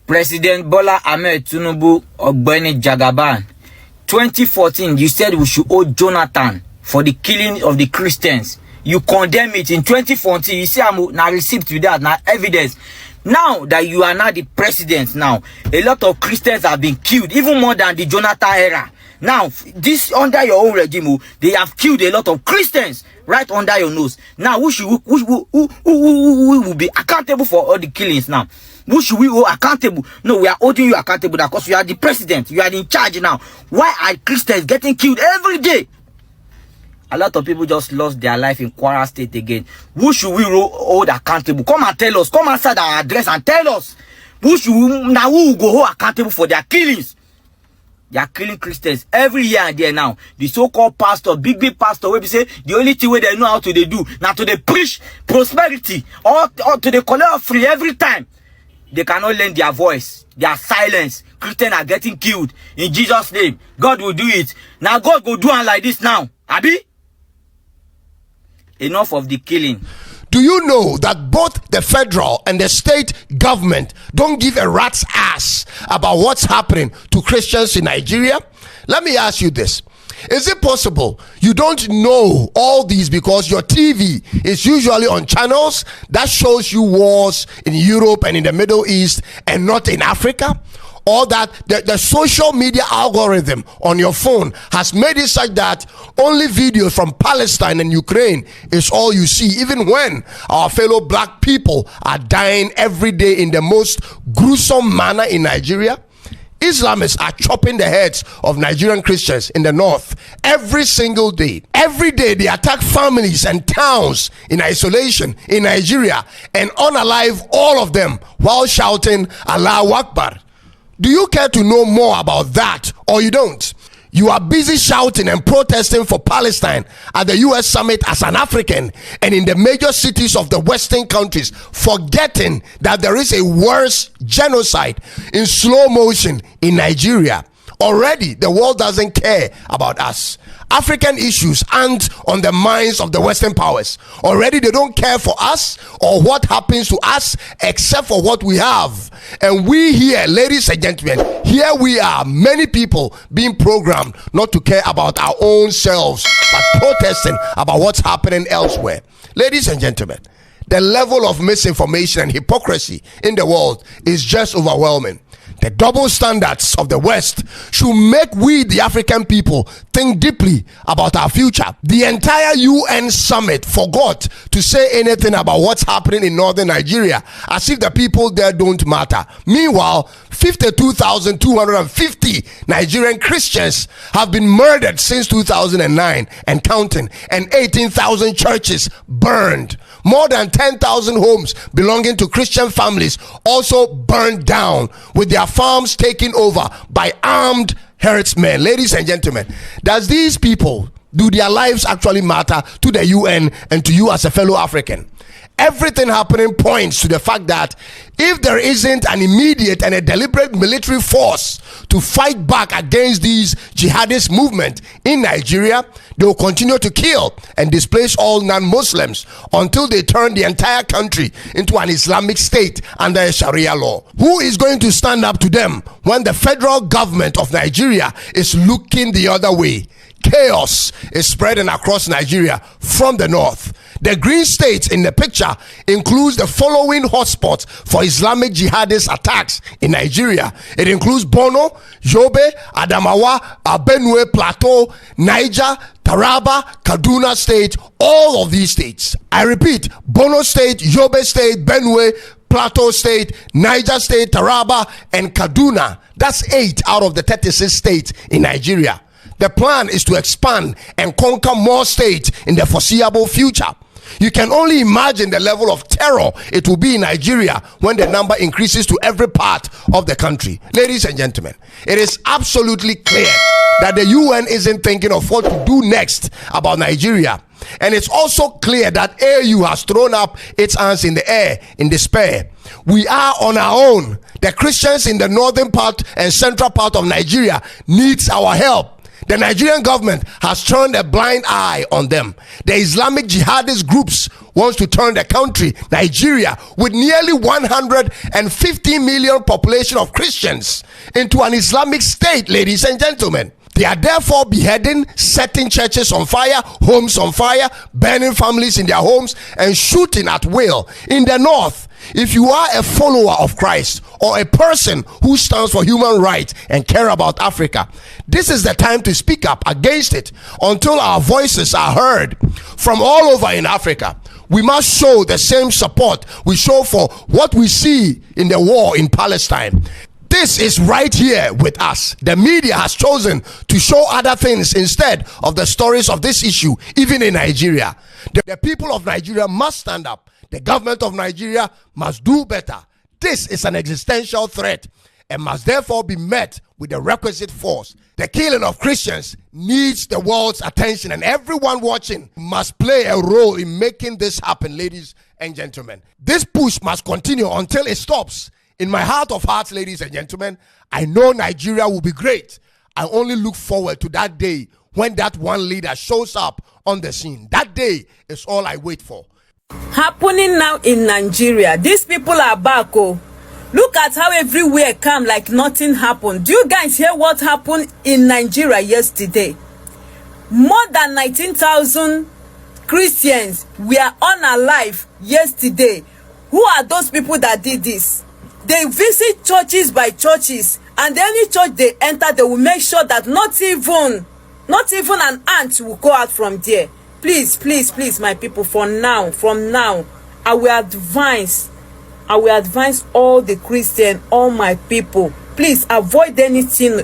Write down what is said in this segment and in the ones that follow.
President Bola Ahmed Tinubu Ogbeni Jagaban. 2014, you said we should hold Jonathan for the killing of the Christians. You condemn it in 2014. You see, I'm now receipt with that, now evidence. Now that you are now the president, now a lot of Christians have been killed, even more than the Jonathan era. Now, this under your own regime, they have killed a lot of Christians right under your nose. Now, who will be accountable for all the killings now? Who should we hold accountable? No, we are holding you accountable because you are the president. You are in charge now. Why are Christians getting killed every day? A lot of people just lost their life in Kwara State again. Who should we hold accountable? Come and tell us. Come outside our address and tell us. Who will go hold accountable for their killings? They are killing Christians every year and there now. The so-called pastor, big pastor, where we say the only thing where they know how to they do, now to they preach prosperity or to they collect free every time. They cannot lend their voice, their silence. Christians are getting killed in Jesus' name. God will do it. Now God will do it like this now. Abi? Enough of the killing. Do you know that both the federal and the state government don't give a rat's ass about what's happening to Christians in Nigeria? Let me ask you this. Is it possible you don't know all these because your TV is usually on channels that shows you wars in Europe and in the Middle East and not in Africa? Or that the social media algorithm on your phone has made it such that only videos from Palestine and Ukraine is all you see, even when our fellow black people are dying every day in the most gruesome manner in Nigeria? Islamists are chopping the heads of Nigerian Christians in the north every single day. Every day they attack families and towns in isolation in Nigeria and unalive all of them while shouting Allahu Akbar. Do you care to know more about that, or you don't? You are busy shouting and protesting for Palestine at the US summit as an African and in the major cities of the Western countries, forgetting that there is a worse genocide in slow motion in Nigeria. Already, the world doesn't care about us. African issues aren't on the minds of the Western powers. Already, they don't care for us or what happens to us except for what we have. And we here, ladies and gentlemen, here we are, many people being programmed not to care about our own selves, but protesting about what's happening elsewhere. Ladies and gentlemen, the level of misinformation and hypocrisy in the world is just overwhelming. The double standards of the West should make we, the African people, think deeply about our future. The entire UN summit forgot to say anything about what's happening in northern Nigeria, as if the people there don't matter. Meanwhile, 52,250 Nigerian Christians have been murdered since 2009 and counting, and 18,000 churches burned. More than 10,000 homes belonging to Christian families also burned down, with their farms taken over by armed herdsmen. Ladies and gentlemen, do their lives actually matter to the UN and to you as a fellow African? Everything happening points to the fact that if there isn't an immediate and a deliberate military force to fight back against these jihadist movement in Nigeria, they will continue to kill and displace all non-Muslims until they turn the entire country into an Islamic state under a Sharia law. Who is going to stand up to them when the federal government of Nigeria is looking the other way? Chaos is spreading across Nigeria from the north. The green state in the picture includes the following hotspots for Islamic jihadist attacks in Nigeria. It includes Borno, Yobe, Adamawa, Benue, Plateau, Niger, Taraba, Kaduna State, all of these states. I repeat, Borno State, Yobe State, Benue, Plateau State, Niger State, Taraba, and Kaduna. That's 8 out of the 36 states in Nigeria. The plan is to expand and conquer more states in the foreseeable future. You can only imagine the level of terror it will be in Nigeria when the number increases to every part of the country. Ladies and gentlemen, it is absolutely clear that the UN isn't thinking of what to do next about Nigeria. And it's also clear that AU has thrown up its hands in the air in despair. We are on our own. The Christians in the northern part and central part of Nigeria needs our help. The Nigerian government has turned a blind eye on them. The Islamic jihadist groups wants to turn the country, Nigeria, with nearly 150 million population of Christians, into an Islamic state, ladies and gentlemen. They are therefore beheading, setting churches on fire, homes on fire, burning families in their homes, and shooting at will. In the north, if you are a follower of Christ or a person who stands for human rights and care about Africa, this is the time to speak up against it until our voices are heard from all over in Africa. We must show the same support we show for what we see in the war in Palestine. This is right here with us. The media has chosen to show other things instead of the stories of this issue, even in Nigeria. The people of Nigeria must stand up. The government of Nigeria must do better. This is an existential threat and must therefore be met with the requisite force. The killing of Christians needs the world's attention, and everyone watching must play a role in making this happen, ladies and gentlemen. This push must continue until it stops. In my heart of hearts, ladies and gentlemen, I know Nigeria will be great. I only look forward to that day when that one leader shows up on the scene. That day is all I wait for. Happening now in Nigeria. These people are back. Oh, look at how everywhere come like nothing happened. Do you guys hear what happened in Nigeria yesterday? More than 19,000 Christians were unalive yesterday. Who are those people that did this? They visit churches by churches, and any church they enter, they will make sure that not even an ant will go out from there. Please, please, please, my people, from now, I will advise all the Christians, all my people, please avoid anything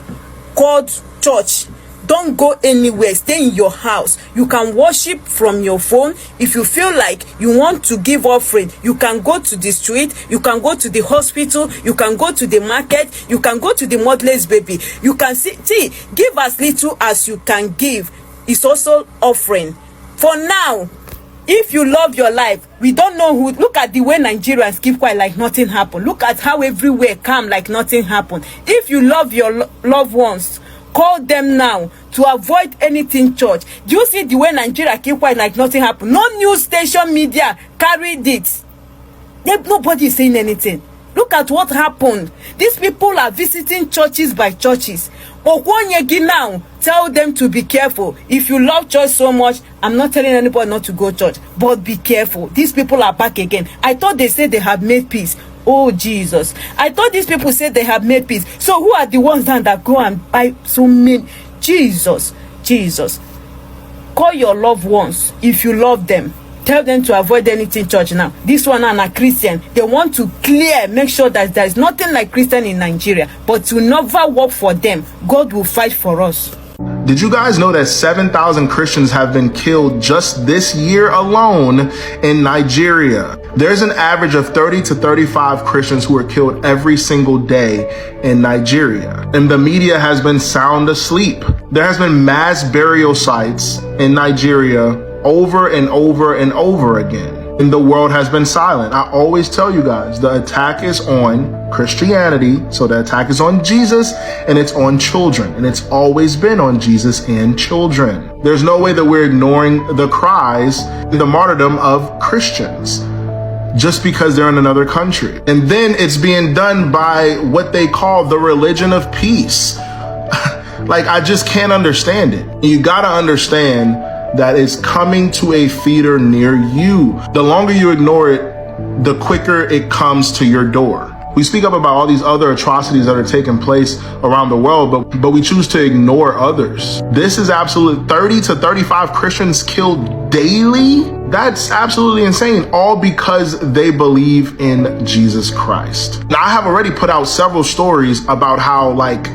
called church. Don't go anywhere. Stay in your house. You can worship from your phone. If you feel like you want to give offering, you can go to the street. You can go to the hospital. You can go to the market. You can go to the motherless baby. You can see, give as little as you can give. It's also offering. For now, if you love your life, we don't know who. Look at the way Nigerians keep quiet like nothing happened. Look at how everywhere calm like nothing happened. If you love your loved ones, call them now to avoid anything church. Do you see the way Nigeria keep quiet like nothing happened? No news station media carried it. Nobody is saying anything. Look at what happened. These people are visiting churches by churches. Okwonyegi now, tell them to be careful. If you love church so much, I'm not telling anybody not to go to church, but be careful. These people are back again. I thought they said they have made peace. Oh, Jesus. I thought these people said they have made peace. So who are the ones that go and buy so many? Jesus. Call your loved ones if you love them. Tell them to avoid anything church now. This one are not Christian. They want to make sure that there is nothing like Christian in Nigeria. But to never work for them. God will fight for us. Did you guys know that 7,000 Christians have been killed just this year alone in Nigeria? There's an average of 30 to 35 Christians who are killed every single day in Nigeria. And the media has been sound asleep. There has been mass burial sites in Nigeria over and over and over again. And the world has been silent. I always tell you guys, the attack is on Christianity. So the attack is on Jesus and it's on children. And it's always been on Jesus and children. There's no way that we're ignoring the cries, the martyrdom of Christians just because they're in another country. And then it's being done by what they call the religion of peace. Like, I just can't understand it. You gotta understand that is coming to a feeder near you. The longer you ignore it, the quicker it comes to your door. We speak up about all these other atrocities that are taking place around the world, but we choose to ignore others. This is absolute 30 to 35 Christians killed daily. That's absolutely insane, all because they believe in Jesus Christ. Now, I have already put out several stories about how, like,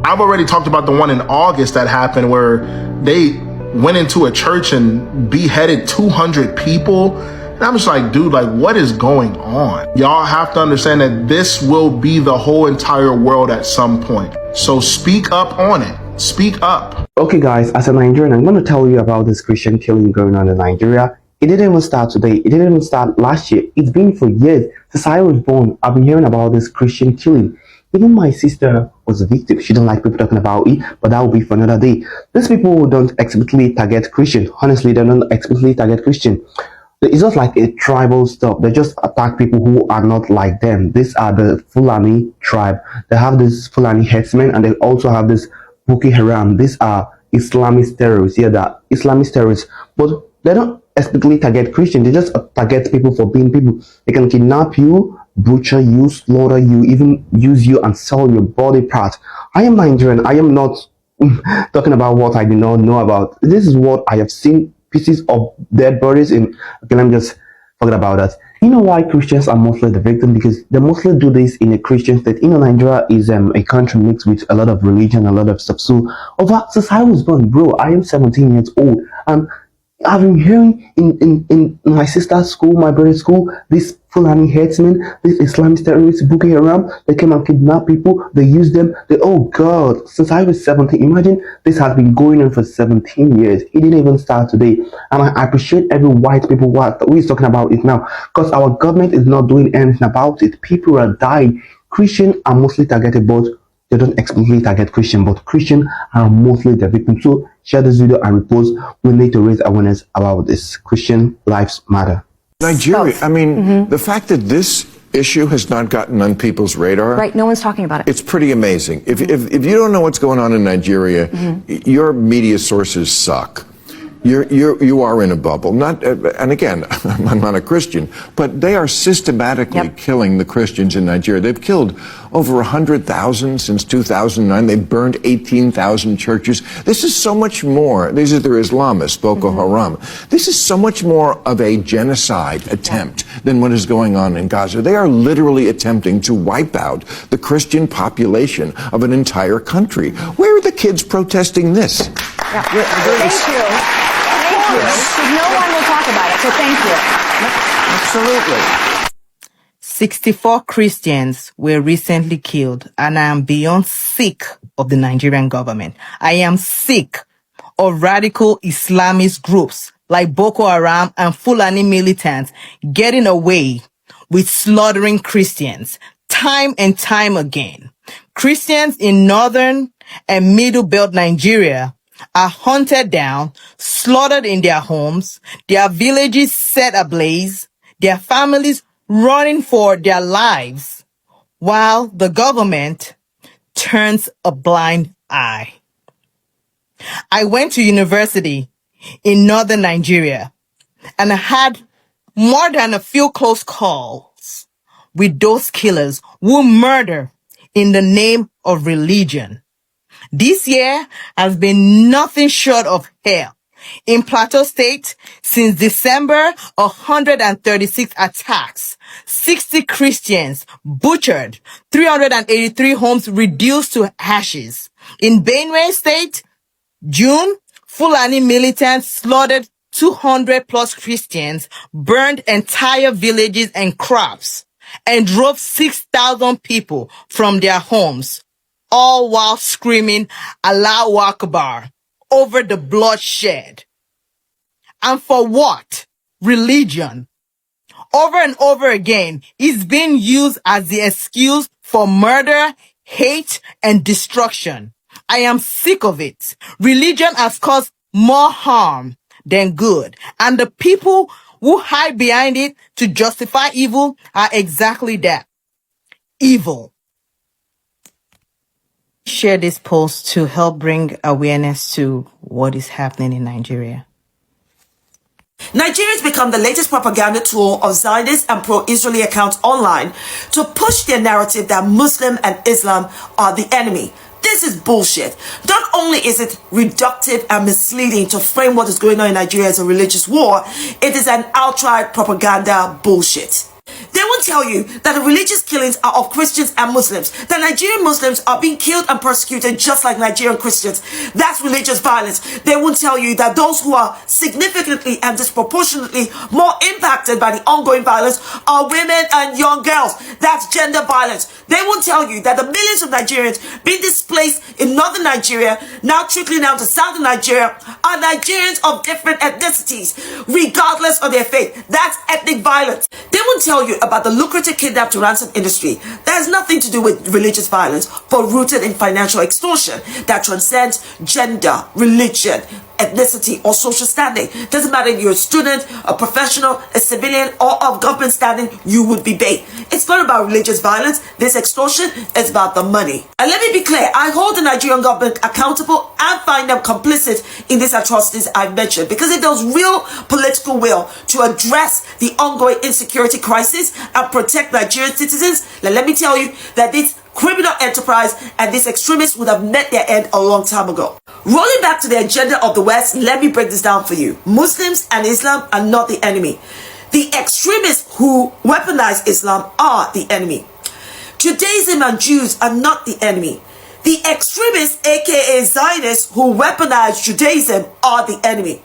I've already talked about the one in August that happened where they went into a church and beheaded 200 people. And I'm just like, dude, like, what is going on? Y'all have to understand that this will be the whole entire world at some point. So speak up on it. Speak up. Okay, guys, as a Nigerian, I'm going to tell you about this Christian killing going on in Nigeria. It didn't even start today. It didn't even start last year. It's been for years. Since I was born, I've been hearing about this Christian killing. Even my sister was a victim. She don't like people talking about it, but that will be for another day. These people who don't explicitly target Christian, honestly, they don't explicitly target Christian. It's just like a tribal stuff. They just attack people who are not like them. These are the Fulani tribe. They have this Fulani headsmen, and they also have this Boko Haram. These are Islamist terrorists. Yeah, they're Islamist terrorists. But they don't explicitly target Christian. They just target people for being people. They can kidnap you, butcher you, slaughter you, even use you and sell your body parts. I am Nigerian. I am not talking about what I do not know about. This is what I have seen, pieces of dead bodies in. Okay, let me just forget about that. You know why Christians are mostly the victim? Because they mostly do this in a Christian state. You know, Nigeria is a country mixed with a lot of religion, a lot of stuff. So since I was born, bro, I am 17 years old, and I've been hearing in my sister's school, my brother's school, these Fulani headsmen, these Islamist terrorists, Boko Haram, they came and kidnap people, they use them, oh God, since I was 17, imagine this has been going on for 17 years. It didn't even start today. And I appreciate every white people who is talking about it now, because our government is not doing anything about it. People are dying. Christians are mostly targeted, but they don't explicitly target Christian, but Christians are mostly the victim. So share this video and repost. We need to raise awareness about this. Christian lives matter. Nigeria, I mean, the fact that this issue has not gotten on people's radar. Right, no one's talking about it. It's pretty amazing. If you don't know what's going on in Nigeria, your media sources suck. You are in a bubble. And again, I'm not a Christian, but they are systematically killing the Christians in Nigeria. They've killed over 100,000 since 2009. They've burned 18,000 churches. This is so much more. These are their Islamists, Boko Haram. This is so much more of a genocide attempt than what is going on in Gaza. They are literally attempting to wipe out the Christian population of an entire country. Where are the kids protesting this? Thank you. Because no one will talk about it, so thank you. Absolutely. 64 Christians were recently killed, and I am beyond sick of the Nigerian government. I am sick of radical Islamist groups like Boko Haram and Fulani militants getting away with slaughtering Christians time and time again. Christians in northern and middle belt Nigeria are hunted down, slaughtered in their homes, their villages set ablaze, their families running for their lives, while the government turns a blind eye. I went to university in northern Nigeria, and I had more than a few close calls with those killers who murder in the name of religion. This year has been nothing short of hell. In Plateau State, since December, 136 attacks, 60 Christians butchered, 383 homes reduced to ashes. In Benue State, June, Fulani militants slaughtered 200 plus Christians, burned entire villages and crops, and drove 6,000 people from their homes, all while screaming Allahu Akbar over the bloodshed. And for what? Religion. Over and over again, it's being used as the excuse for murder, hate, and destruction. I am sick of it. Religion has caused more harm than good, and the people who hide behind it to justify evil are exactly that. Evil. Share this post to help bring awareness to what is happening in Nigeria. Nigerians become the latest propaganda tool of Zionist and pro-Israeli accounts online to push their narrative that Muslim and Islam are the enemy. This is bullshit. Not only is it reductive and misleading to frame what is going on in Nigeria as a religious war, it is an outright propaganda bullshit. They will tell you that the religious killings are of Christians and Muslims, that Nigerian Muslims are being killed and persecuted just like Nigerian Christians. That's religious violence. They will tell you that those who are significantly and disproportionately more impacted by the ongoing violence are women and young girls. That's gender violence. They will tell you that the millions of Nigerians being displaced in northern Nigeria, now trickling down to southern Nigeria, are Nigerians of different ethnicities, regardless of their faith. That's ethnic violence. They will tell tell you about the lucrative kidnap to ransom industry that has nothing to do with religious violence, but rooted in financial extortion that transcends gender, religion, ethnicity, or social standing. Doesn't matter if you're a student, a professional, a civilian, or of government standing, you would be bait. It's not about religious violence. This extortion is about the money. And let me be clear, I hold the Nigerian government accountable and find them complicit in these atrocities I've mentioned. Because if there was real political will to address the ongoing insecurity crisis and protect Nigerian citizens, let me tell you that this criminal enterprise and these extremists would have met their end a long time ago. Rolling back to the agenda of the West, let me break this down for you. Muslims and Islam are not the enemy. The extremists who weaponize Islam are the enemy. Judaism and Jews are not the enemy. The extremists, aka Zionists, who weaponize Judaism are the enemy.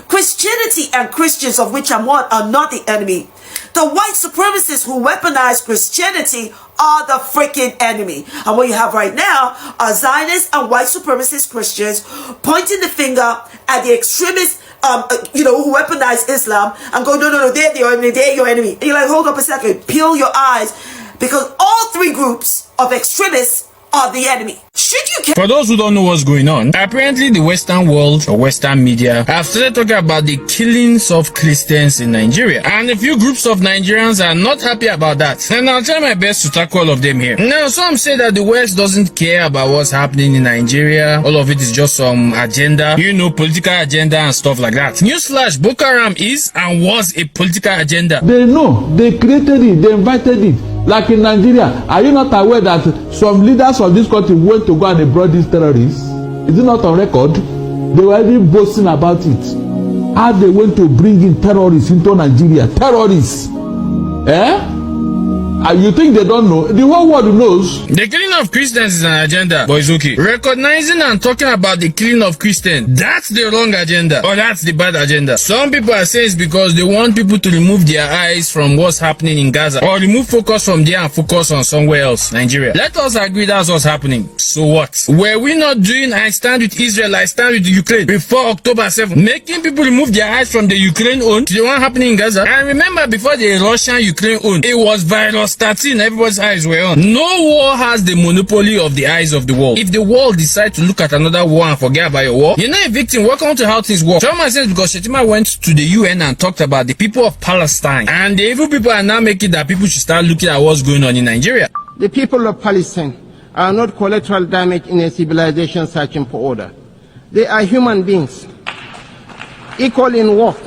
Christianity and Christians, of which I'm one, are not the enemy. The white supremacists who weaponize Christianity are the freaking enemy. And what you have right now are Zionists and white supremacist Christians pointing the finger at the extremists, who weaponize Islam and go, no, they're your enemy, they're your enemy. And you're like, hold up a second, peel your eyes, because all three groups of extremists are the enemy. Should you care? For those who don't know what's going on, apparently the Western world or Western media have started talking about the killings of Christians in Nigeria. And a few groups of Nigerians are not happy about that. And I'll try my best to tackle all of them here. Now, some say that the West doesn't care about what's happening in Nigeria. All of it is just some agenda, political agenda and stuff like that. Newsflash, Boko Haram is and was a political agenda. They know. They created it. They invited it. Like in Nigeria, are you not aware that some leaders of this country went to go and they brought these terrorists? Is it not on record? They were even boasting about it. How they went to bring in terrorists into Nigeria. Terrorists. You think they don't know? The whole world knows. The killing of Christians is an agenda, but it's okay. Recognizing and talking about the killing of Christians, that's the wrong agenda, or that's the bad agenda. Some people are saying it's because they want people to remove their eyes from what's happening in Gaza, or remove focus from there and focus on somewhere else, Nigeria. Let us agree that's what's happening. So what? Were we not doing I stand with Israel, I stand with Ukraine before October 7th? Making people remove their eyes from the Ukraine own to the one happening in Gaza? And remember, before the Russian-Ukraine own, it was virus 13, everybody's eyes were on. No war has the monopoly of the eyes of the world. If the world decides to look at another war and forget about your war, you're not a victim. Welcome to how things work. Tell my sense because Shetima went to the UN and talked about the people of Palestine. And the evil people are now making that people should start looking at what's going on in Nigeria. The people of Palestine are not collateral damage in a civilization searching for order. They are human beings, equal in worth,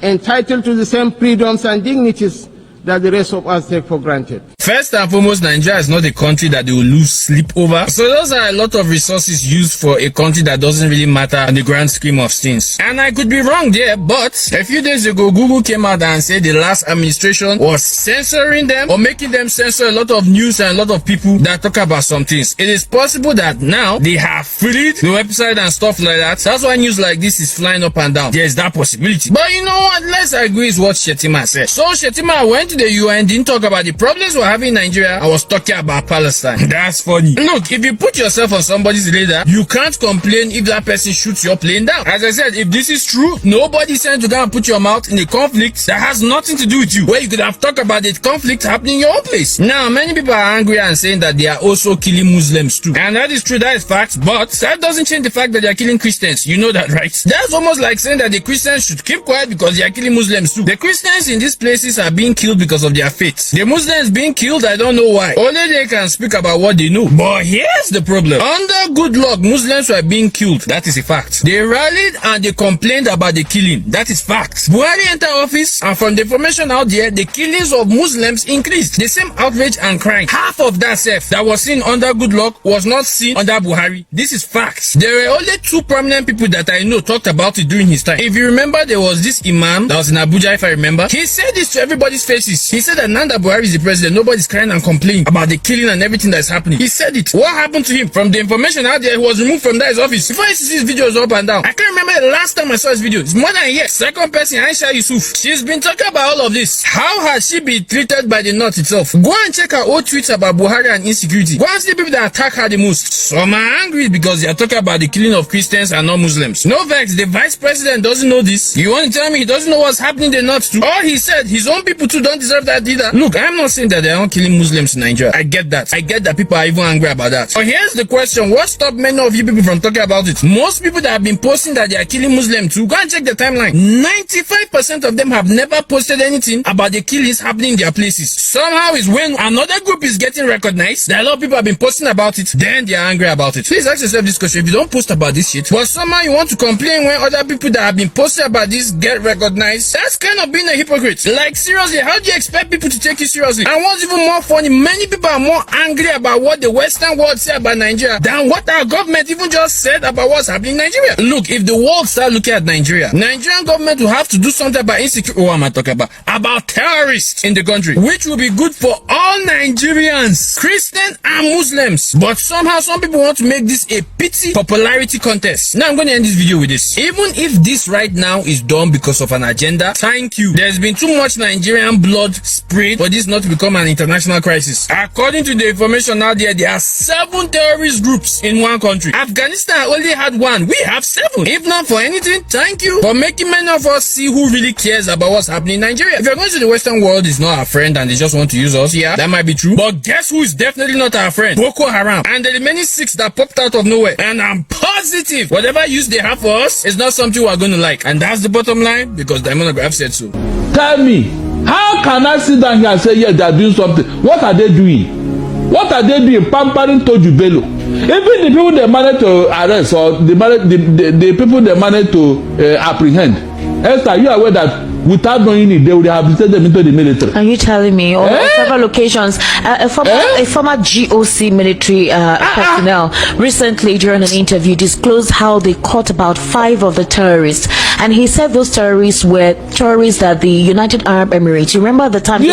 entitled to the same freedoms and dignities that the rest of us take for granted. First and foremost, Nigeria is not a country that they will lose sleep over. So those are a lot of resources used for a country that doesn't really matter in the grand scheme of things. And I could be wrong there, but a few days ago, Google came out and said the last administration was censoring them or making them censor a lot of news and a lot of people that talk about some things. It is possible that now they have freed the website and stuff like that. That's why news like this is flying up and down. There's that possibility. But you know what? Let's agree with what Shetima said. So Shetima went to the UN, didn't talk about the problems we're having in Nigeria. I was talking about Palestine. That's funny. Look, if you put yourself on somebody's radar, you can't complain if that person shoots your plane down. As I said, if this is true, nobody's sent to go and put your mouth in a conflict that has nothing to do with you, where you could have talked about the conflict happening in your own place. Now, many people are angry and saying that they are also killing Muslims too. And that is true, that is fact, but that doesn't change the fact that they are killing Christians. You know that, right? That's almost like saying that the Christians should keep quiet because they are killing Muslims too. The Christians in these places are being killed because of their faith. The Muslims being killed, I don't know why. Only they can speak about what they know. But here's the problem. Under good luck, Muslims were being killed. That is a fact. They rallied and they complained about the killing. That is fact. Buhari entered office and from the information out there, the killings of Muslims increased. The same outrage and crime. Half of that self that was seen under good luck was not seen under Buhari. This is facts. There were only two prominent people that I know talked about it during his time. If you remember, there was this imam that was in Abuja, if I remember. He said this to everybody's faces. He said that Nanda Buhari is the president. Nobody everybody's crying and complaining about the killing and everything that's happening. He said it. What happened to him? From the information out there, he was removed from that his office. Before you see his videos up and down, I can't remember the last time I saw his video. It's more than a year. Second person, Aisha Yusuf. She's been talking about all of this. How has she been treated by the North itself? Go and check her old tweets about Buhari and insecurity. Go and see the people that attack her the most. Some are angry because they are talking about the killing of Christians and non-Muslims. No vex, the vice president doesn't know this. You want to tell me he doesn't know what's happening in the North too? All he said, his own people too don't deserve that either. Look, I'm not saying that they are not killing Muslims in Nigeria. I get that. I get that people are even angry about that. But here's the question. What stopped many of you people from talking about it? Most people that have been posting that they are killing Muslims too, go and check the timeline. 95% of them have never posted anything about the killings happening in their places. Somehow it's when another group is getting recognized that a lot of people have been posting about it, then they are angry about it. Please ask yourself this question. If you don't post about this shit, but somehow you want to complain when other people that have been posting about this get recognized, that's kind of being a hypocrite. Like, seriously, how do you expect people to take you seriously? And what's even more funny, many people are more angry about what the Western world say about Nigeria than what our government even just said about what's happening in Nigeria. Look, if the world start looking at Nigeria, Nigerian government will have to do something about insecurity. What am I talking about? About terrorists in the country, which will be good for all Nigerians, Christian and Muslims. But somehow some people want to make this a pity popularity contest. Now I'm going to end this video with this. Even if this right now is done because of an agenda, thank you. There's been too much Nigerian blood sprayed for this not to become an international crisis. According to the information out there are 7 terrorist groups in one country. Afghanistan only had 1. We have 7. If not for anything, thank you for making many of us see who really cares about what's happening in Nigeria. If you're going to the Western world is not our friend and they just want to use us, yeah, that might be true. But guess who is definitely not our friend? Boko Haram and the remaining 6 that popped out of nowhere. And I'm positive whatever use they have for us is not something we're going to like. And that's the bottom line because the monograph said so. Tell me, how can I sit down here and say, yes, they're doing something? What are they doing? What are they doing? Pampering Toju Bello. Even the people they managed to arrest or the people they managed to apprehend. Esther, you are aware that without knowing it, they would have sent them into the military. Are you telling me? On several locations, a former GOC military personnel recently during an interview disclosed how they caught about 5 of the terrorists. And he said those terrorists were terrorists that the United Arab Emirates, you remember the time they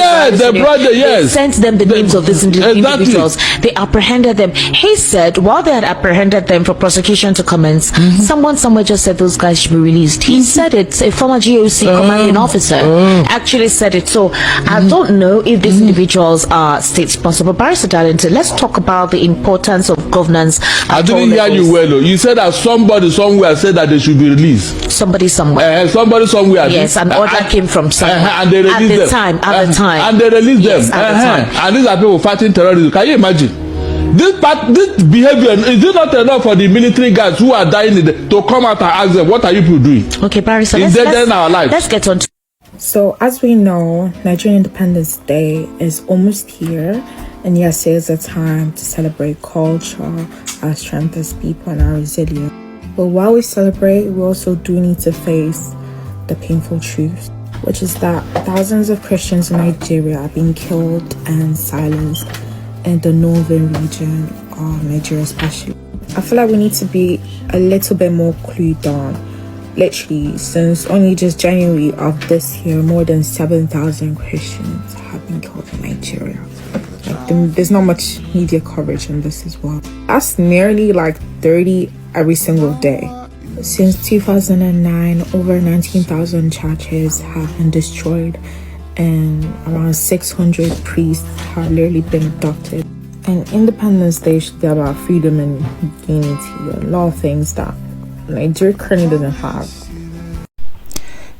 sent them the names of these individuals. They apprehended them. He said while they had apprehended them for prosecution to commence, someone somewhere just said those guys should be released. He said it. A former GOC commanding officer actually said it. So I don't know if these individuals are state sponsored. Barrister Darlington, let's talk about the importance of governance. I didn't hear you well. You said that somebody somewhere said that they should be released. Somebody somewhere. Somebody somewhere. Yes, an order came from somewhere. And they released them. At the time. And they released them. At the time. And these are people fighting terrorism. Can you imagine? This behavior, is it not enough for the military guys who are dying to come out and ask them, what are you people doing? Okay, Barrister, let's get on to. So, as we know, Nigerian Independence Day is almost here, and yes, it is a time to celebrate culture, our strength as people, and our resilience. But while we celebrate, we also do need to face the painful truth, which is that thousands of Christians in Nigeria are being killed and silenced in the northern region of Nigeria especially. I feel like we need to be a little bit more clued on. Literally, since only just January of this year, more than 7,000 Christians have been killed in Nigeria. There's not much media coverage on this as well. That's nearly like 30 every single day. Since 2009, over 19,000 churches have been destroyed and around 600 priests have literally been abducted. And Independence Day should be about freedom and unity, a lot of things that Nigeria currently doesn't have.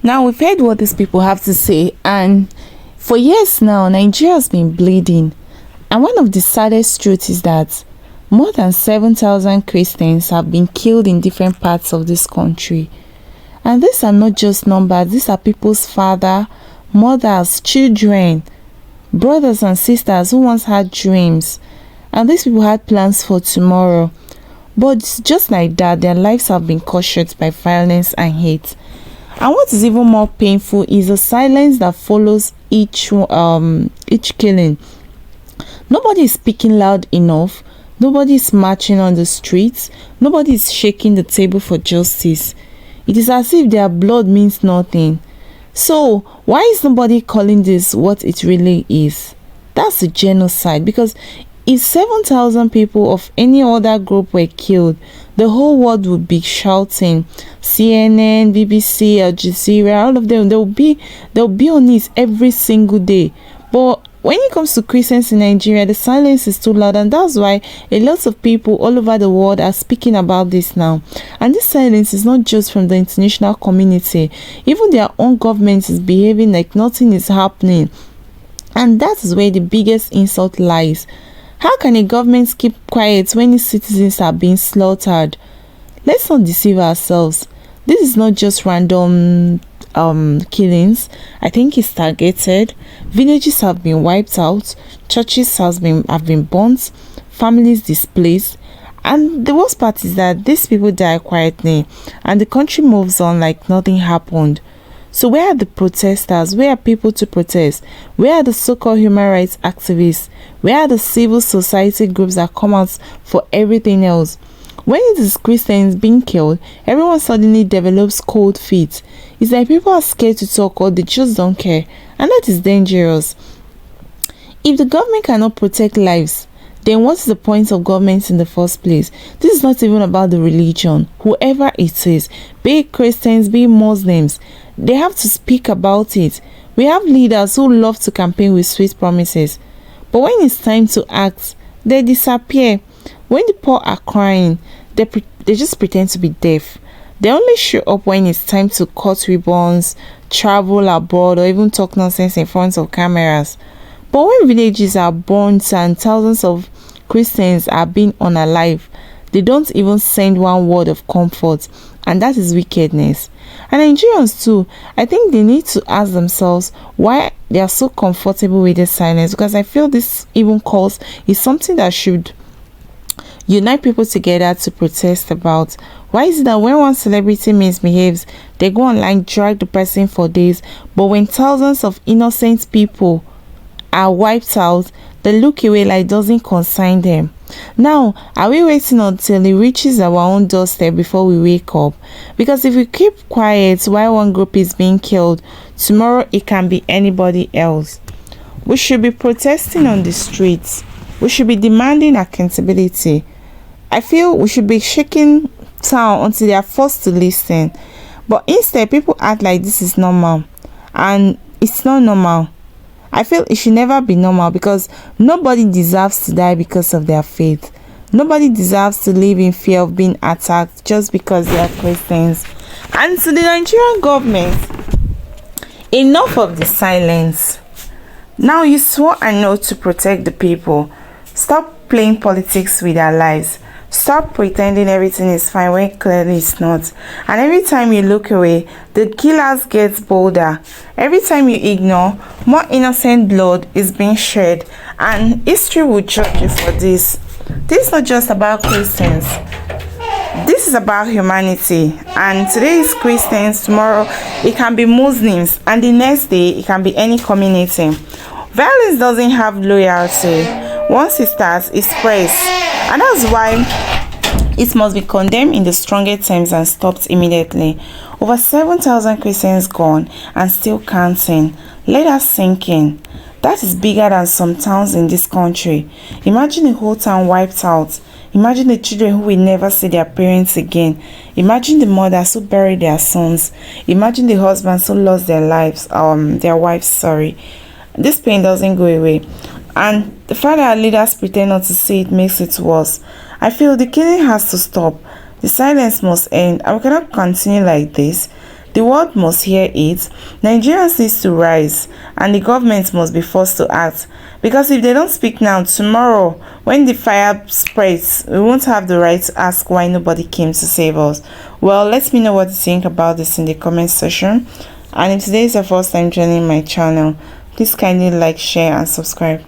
Now we've heard what these people have to say, and for years now Nigeria has been bleeding, and one of the saddest truths is that more than 7,000 Christians have been killed in different parts of this country. And these are not just numbers, these are people's fathers, mothers, children, brothers and sisters who once had dreams, and these people had plans for tomorrow. But just like that, their lives have been cut short by violence and hate. And what is even more painful is the silence that follows each killing. Nobody is speaking loud enough. Nobody is marching on the streets. Nobody is shaking the table for justice. It is as if their blood means nothing. So why is nobody calling this what it really is? That's a genocide, because if 7,000 people of any other group were killed, the whole world would be shouting. CNN, BBC, Al Jazeera, all of them, they'll be on it every single day. But when it comes to Christians in Nigeria, the silence is too loud, and that's why a lot of people all over the world are speaking about this now. And this silence is not just from the international community. Even their own government is behaving like nothing is happening. And that is where the biggest insult lies. How can a government keep quiet when its citizens are being slaughtered? Let's not deceive ourselves. This is not just random killings. I think it's targeted. Villages have been wiped out, churches have been burnt, families displaced, and the worst part is that these people die quietly and the country moves on like nothing happened. So where are the protesters? Where are people to protest? Where are the so-called human rights activists? Where are the civil society groups that come out for everything else? When it is Christians being killed, everyone suddenly develops cold feet. It's like people are scared to talk, or they just don't care, and that is dangerous. If the government cannot protect lives, then what's the point of government in the first place? This is not even about the religion. Whoever it is, be it Christians, be it Muslims, they have to speak about it. We have leaders who love to campaign with sweet promises, but when it's time to act, they disappear. When the poor are crying, they just pretend to be deaf. They only show up when it's time to cut ribbons, travel abroad, or even talk nonsense in front of cameras. But when villages are burnt and thousands of Christians are being unalive, they don't even send one word of comfort, and that is wickedness. And Nigerians too, I think they need to ask themselves why they are so comfortable with this silence, because I feel this even cause is something that should unite people together to protest about. Why is it that when one celebrity misbehaves, they go online, drag the person for days, but when thousands of innocent people are wiped out, they look away like it doesn't concern them? Now, are we waiting until it reaches our own doorstep before we wake up? Because if we keep quiet while one group is being killed, tomorrow it can be anybody else. We should be protesting on the streets. We should be demanding accountability. I feel we should be shaking town until they are forced to listen. But instead, people act like this is normal, and it's not normal. I feel it should never be normal, because nobody deserves to die because of their faith. Nobody deserves to live in fear of being attacked just because they are Christians. And to the Nigerian government, enough of the silence. Now you swore an oath to protect the people. Stop playing politics with our lives. Stop pretending everything is fine when clearly it's not. And every time you look away, the killers get bolder. Every time you ignore, more innocent blood is being shed, and history will judge you for this. This is not just about Christians. This is about humanity. And today is Christians, tomorrow it can be Muslims, and the next day it can be any community. Violence doesn't have loyalty. Once it starts, it spreads. And that's why it must be condemned in the strongest terms and stopped immediately. Over 7,000 Christians gone and still counting. Let us sink in. That is bigger than some towns in this country. Imagine a whole town wiped out. Imagine the children who will never see their parents again. Imagine the mothers who buried their sons. Imagine the husbands who lost their wives. This pain doesn't go away. And the fact that our leaders pretend not to see it makes it worse. I feel the killing has to stop. The silence must end, and we cannot continue like this. The world must hear it. Nigerians need to rise, and the government must be forced to act. Because if they don't speak now, tomorrow, when the fire spreads, we won't have the right to ask why nobody came to save us. Well, let me know what you think about this in the comment section. And if today is your first time joining my channel, please kindly like, share, and subscribe.